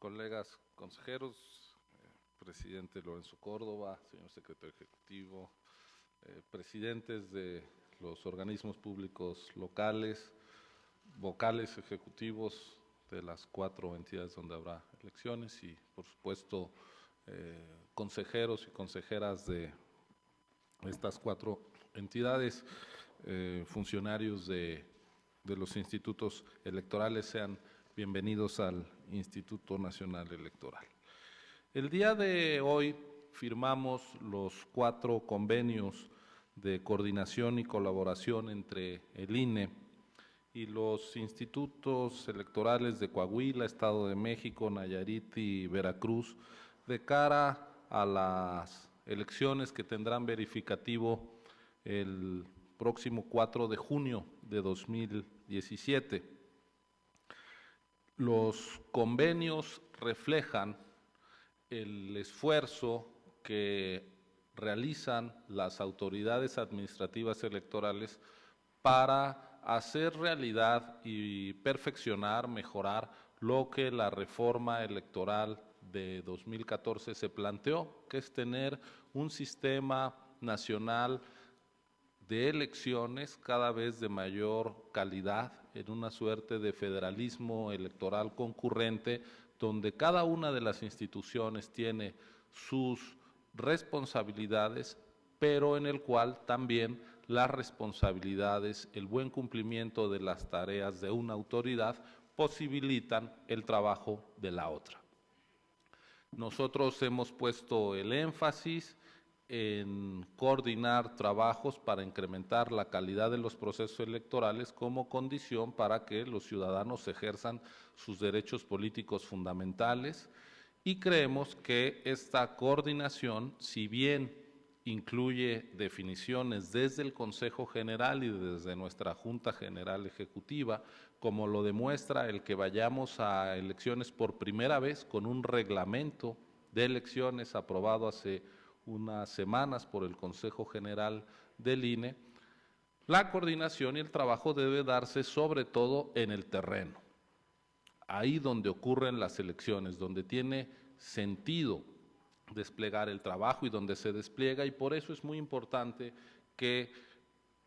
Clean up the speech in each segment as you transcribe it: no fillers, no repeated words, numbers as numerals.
colegas consejeros, presidente Lorenzo Córdoba, señor secretario ejecutivo, presidentes de los organismos públicos locales, vocales ejecutivos de las 4 entidades donde habrá elecciones y, por supuesto, consejeros y consejeras de estas 4 entidades, funcionarios de los institutos electorales, sean bienvenidos al Instituto Nacional Electoral. El día de hoy firmamos los 4 convenios de coordinación y colaboración entre el INE y los institutos electorales de Coahuila, Estado de México, Nayarit y Veracruz, de cara a las elecciones que tendrán verificativo el próximo 4 de junio de 2017. Los convenios reflejan el esfuerzo que realizan las autoridades administrativas electorales para hacer realidad y perfeccionar, mejorar lo que la reforma electoral de 2014 se planteó, que es tener un sistema nacional de elecciones cada vez de mayor calidad, en una suerte de federalismo electoral concurrente, donde cada una de las instituciones tiene sus responsabilidades, pero en el cual también las responsabilidades, el buen cumplimiento de las tareas de una autoridad posibilitan el trabajo de la otra. Nosotros hemos puesto el énfasis en coordinar trabajos para incrementar la calidad de los procesos electorales como condición para que los ciudadanos ejerzan sus derechos políticos fundamentales, y creemos que esta coordinación, si bien incluye definiciones desde el Consejo General y desde nuestra Junta General Ejecutiva, como lo demuestra el que vayamos a elecciones por primera vez con un reglamento de elecciones aprobado hace unas semanas por el Consejo General del INE, la coordinación y el trabajo debe darse sobre todo en el terreno, ahí donde ocurren las elecciones, donde tiene sentido desplegar el trabajo y donde se despliega, y por eso es muy importante que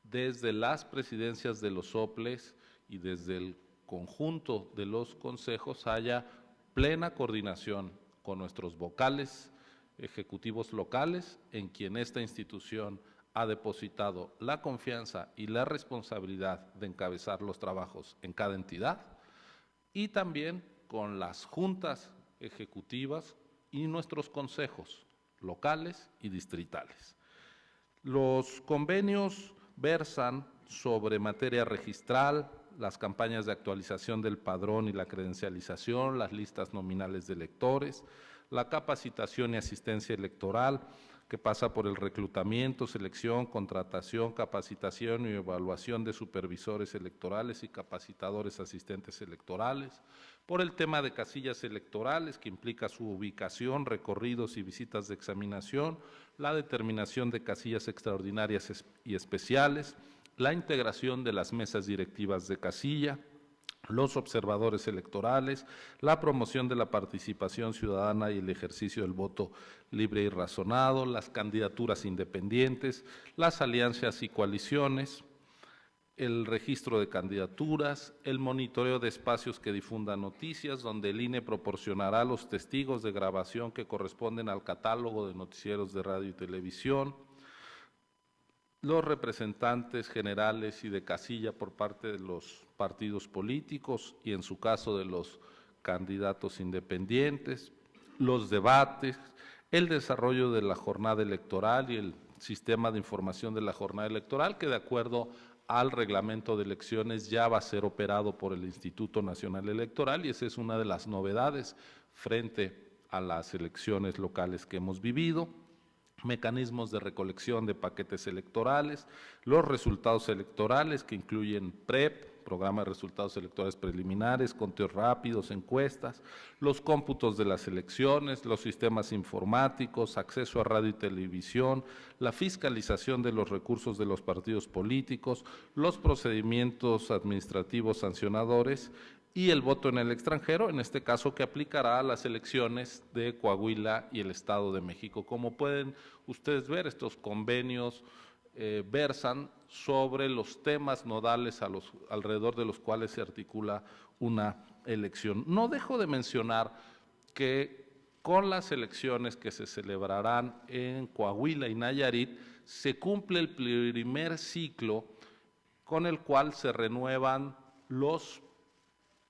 desde las presidencias de los soples y desde el conjunto de los consejos haya plena coordinación con nuestros vocales ejecutivos locales, en quien esta institución ha depositado la confianza y la responsabilidad de encabezar los trabajos en cada entidad, y también con las juntas ejecutivas y nuestros consejos locales y distritales. Los convenios versan sobre materia registral, las campañas de actualización del padrón y la credencialización, las listas nominales de electores, la capacitación y asistencia electoral, que pasa por el reclutamiento, selección, contratación, capacitación y evaluación de supervisores electorales y capacitadores asistentes electorales, por el tema de casillas electorales, que implica su ubicación, recorridos y visitas de examinación, la determinación de casillas extraordinarias y especiales, la integración de las mesas directivas de casilla, los observadores electorales, la promoción de la participación ciudadana y el ejercicio del voto libre y razonado, las candidaturas independientes, las alianzas y coaliciones, el registro de candidaturas, el monitoreo de espacios que difundan noticias, donde el INE proporcionará los testigos de grabación que corresponden al catálogo de noticieros de radio y televisión, los representantes generales y de casilla por parte de los partidos políticos y en su caso de los candidatos independientes, los debates, el desarrollo de la jornada electoral y el sistema de información de la jornada electoral, que de acuerdo al reglamento de elecciones ya va a ser operado por el Instituto Nacional Electoral, y esa es una de las novedades frente a las elecciones locales que hemos vivido. Mecanismos de recolección de paquetes electorales, los resultados electorales que incluyen PREP, Programa de Resultados Electorales Preliminares, conteos rápidos, encuestas, los cómputos de las elecciones, los sistemas informáticos, acceso a radio y televisión, la fiscalización de los recursos de los partidos políticos, los procedimientos administrativos sancionadores y el voto en el extranjero, en este caso que aplicará a las elecciones de Coahuila y el Estado de México. Como pueden ustedes ver, estos convenios versan sobre los temas nodales alrededor de los cuales se articula una elección. No dejo de mencionar que con las elecciones que se celebrarán en Coahuila y Nayarit, se cumple el primer ciclo con el cual se renuevan los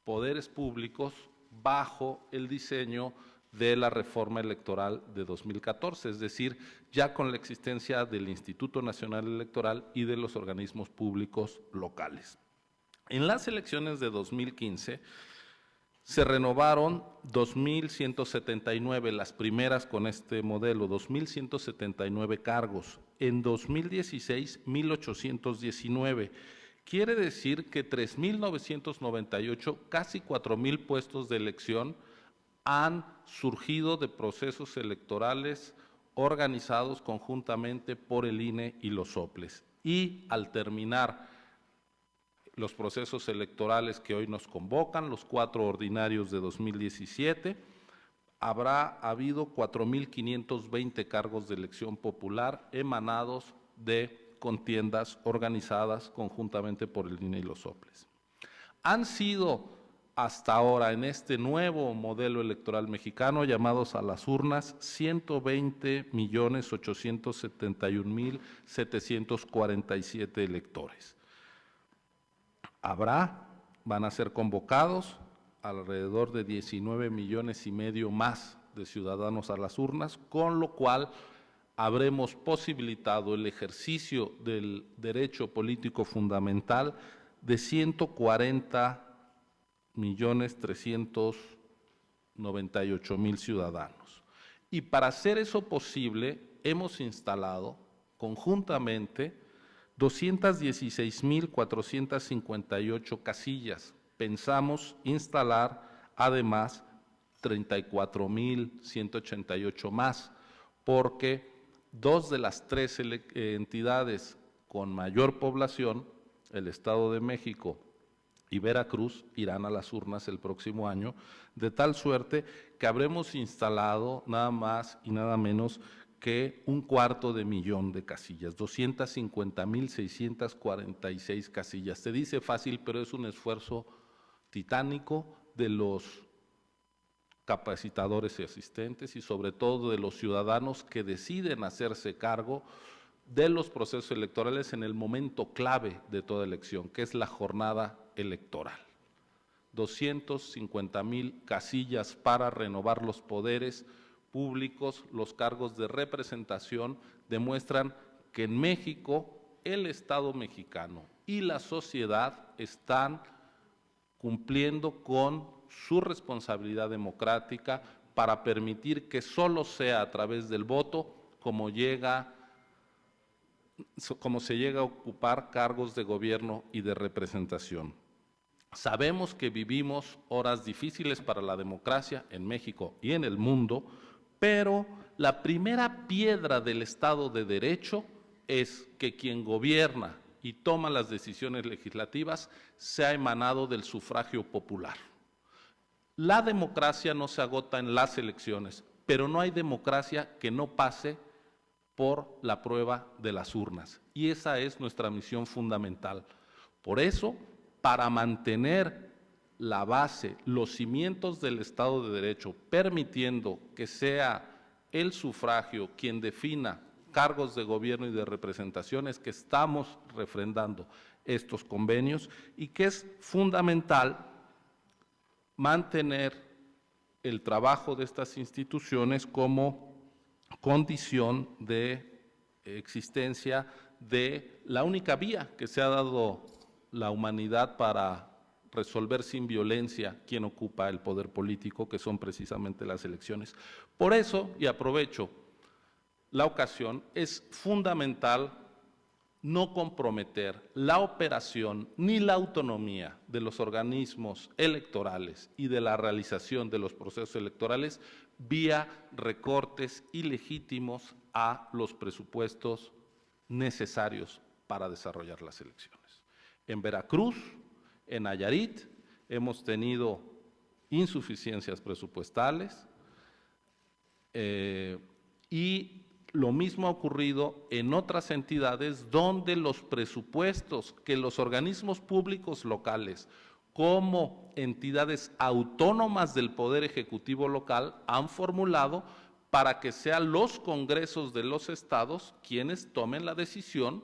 poderes públicos bajo el diseño de la reforma electoral de 2014, es decir, ya con la existencia del Instituto Nacional Electoral y de los organismos públicos locales. En las elecciones de 2015 se renovaron 2.179, las primeras con este modelo, 2.179 cargos. En 2016, 1.819. Quiere decir que 3.998, casi 4.000 puestos de elección han surgido de procesos electorales organizados conjuntamente por el INE y los soples. Y al terminar los procesos electorales que hoy nos convocan, los 4 ordinarios de 2017, habrá habido 4.520 cargos de elección popular emanados de contiendas organizadas conjuntamente por el INE y los soples. Han sido hasta ahora en este nuevo modelo electoral mexicano llamados a las urnas 120.871.747 electores. Van a ser convocados alrededor de 19,5 millones más de ciudadanos a las urnas, con lo cual habremos posibilitado el ejercicio del derecho político fundamental de 140.398.000 ciudadanos. Y para hacer eso posible, hemos instalado conjuntamente 216.458 casillas. Pensamos instalar además 34.188 más, porque 2 de las 3 entidades con mayor población, el Estado de México y Veracruz, irán a las urnas el próximo año, de tal suerte que habremos instalado nada más y nada menos que 250,000 de casillas, 250.646 casillas. Se dice fácil, pero es un esfuerzo titánico de los capacitadores y asistentes y sobre todo de los ciudadanos que deciden hacerse cargo de los procesos electorales en el momento clave de toda elección, que es la jornada electoral. 250,000 casillas para renovar los poderes públicos, los cargos de representación, demuestran que en México el Estado mexicano y la sociedad están cumpliendo con su responsabilidad democrática para permitir que solo sea a través del voto como se llega a ocupar cargos de gobierno y de representación. Sabemos que vivimos horas difíciles para la democracia en México y en el mundo, pero la primera piedra del Estado de Derecho es que quien gobierna y toma las decisiones legislativas sea emanado del sufragio popular. La democracia no se agota en las elecciones, pero no hay democracia que no pase por la prueba de las urnas, y esa es nuestra misión fundamental. Por eso, para mantener la base, los cimientos del Estado de Derecho, permitiendo que sea el sufragio quien defina cargos de gobierno y de representaciones, que estamos refrendando estos convenios y que es fundamental mantener el trabajo de estas instituciones como condición de existencia de la única vía que se ha dado la humanidad para resolver sin violencia quién ocupa el poder político, que son precisamente las elecciones. Por eso, y aprovecho la ocasión, es fundamental no comprometer la operación ni la autonomía de los organismos electorales y de la realización de los procesos electorales vía recortes ilegítimos a los presupuestos necesarios para desarrollar las elecciones. En Veracruz, en Nayarit, hemos tenido insuficiencias presupuestales y lo mismo ha ocurrido en otras entidades donde los presupuestos que los organismos públicos locales como entidades autónomas del Poder Ejecutivo local han formulado para que sean los congresos de los estados quienes tomen la decisión,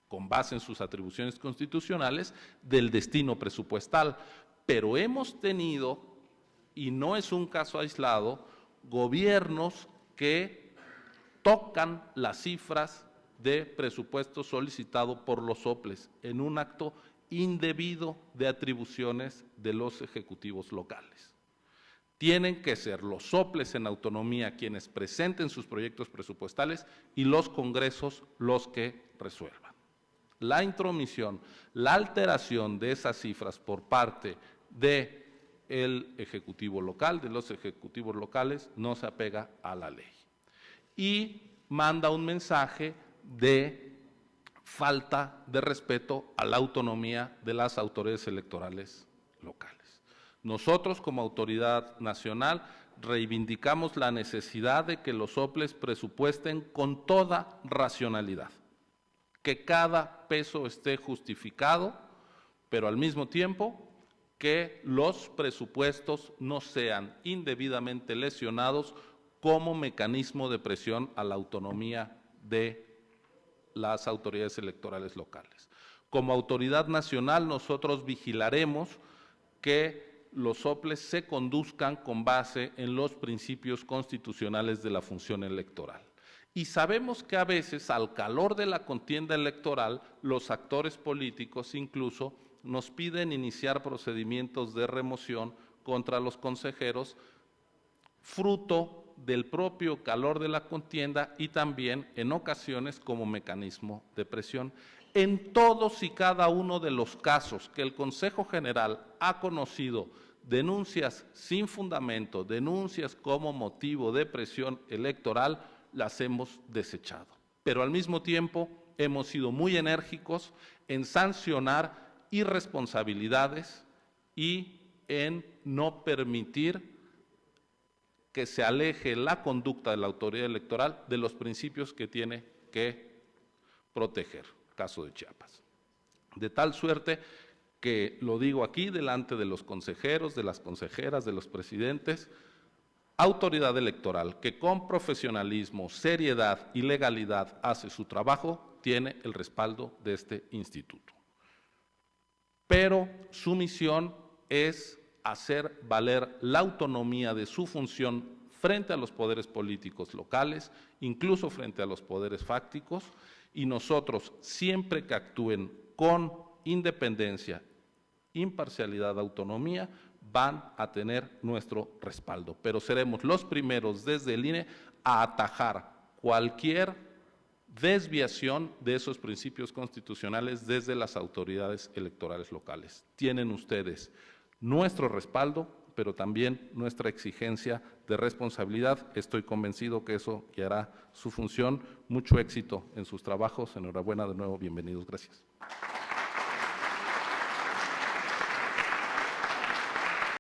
con base en sus atribuciones constitucionales, del destino presupuestal. Pero hemos tenido, y no es un caso aislado, gobiernos que tocan las cifras de presupuesto solicitado por los soples en un acto indebido de atribuciones de los ejecutivos locales. Tienen que ser los soples en autonomía quienes presenten sus proyectos presupuestales y los congresos los que resuelvan. La intromisión, la alteración de esas cifras por parte del Ejecutivo local, de los ejecutivos locales, no se apega a la ley. Y manda un mensaje de falta de respeto a la autonomía de las autoridades electorales locales. Nosotros, como autoridad nacional, reivindicamos la necesidad de que los soples presupuesten con toda racionalidad, que cada peso esté justificado, pero al mismo tiempo que los presupuestos no sean indebidamente lesionados como mecanismo de presión a la autonomía de las autoridades electorales locales. Como autoridad nacional, nosotros vigilaremos que los soples se conduzcan con base en los principios constitucionales de la función electoral. Y sabemos que a veces, al calor de la contienda electoral, los actores políticos incluso nos piden iniciar procedimientos de remoción contra los consejeros, fruto del propio calor de la contienda y también en ocasiones como mecanismo de presión. En todos y cada uno de los casos que el Consejo General ha conocido denuncias sin fundamento, denuncias como motivo de presión electoral, las hemos desechado. Pero al mismo tiempo hemos sido muy enérgicos en sancionar irresponsabilidades y en no permitir que se aleje la conducta de la autoridad electoral de los principios que tiene que proteger, caso de Chiapas. De tal suerte que lo digo aquí delante de los consejeros, de las consejeras, de los presidentes, autoridad electoral que con profesionalismo, seriedad y legalidad hace su trabajo, tiene el respaldo de este instituto. Pero su misión es hacer valer la autonomía de su función frente a los poderes políticos locales, incluso frente a los poderes fácticos, y nosotros, siempre que actúen con independencia, imparcialidad, autonomía, van a tener nuestro respaldo. Pero seremos los primeros desde el INE a atajar cualquier desviación de esos principios constitucionales desde las autoridades electorales locales. Tienen ustedes nuestro respaldo, pero también nuestra exigencia de responsabilidad. Estoy convencido que eso guiará su función. Mucho éxito en sus trabajos. Enhorabuena de nuevo. Bienvenidos. Gracias.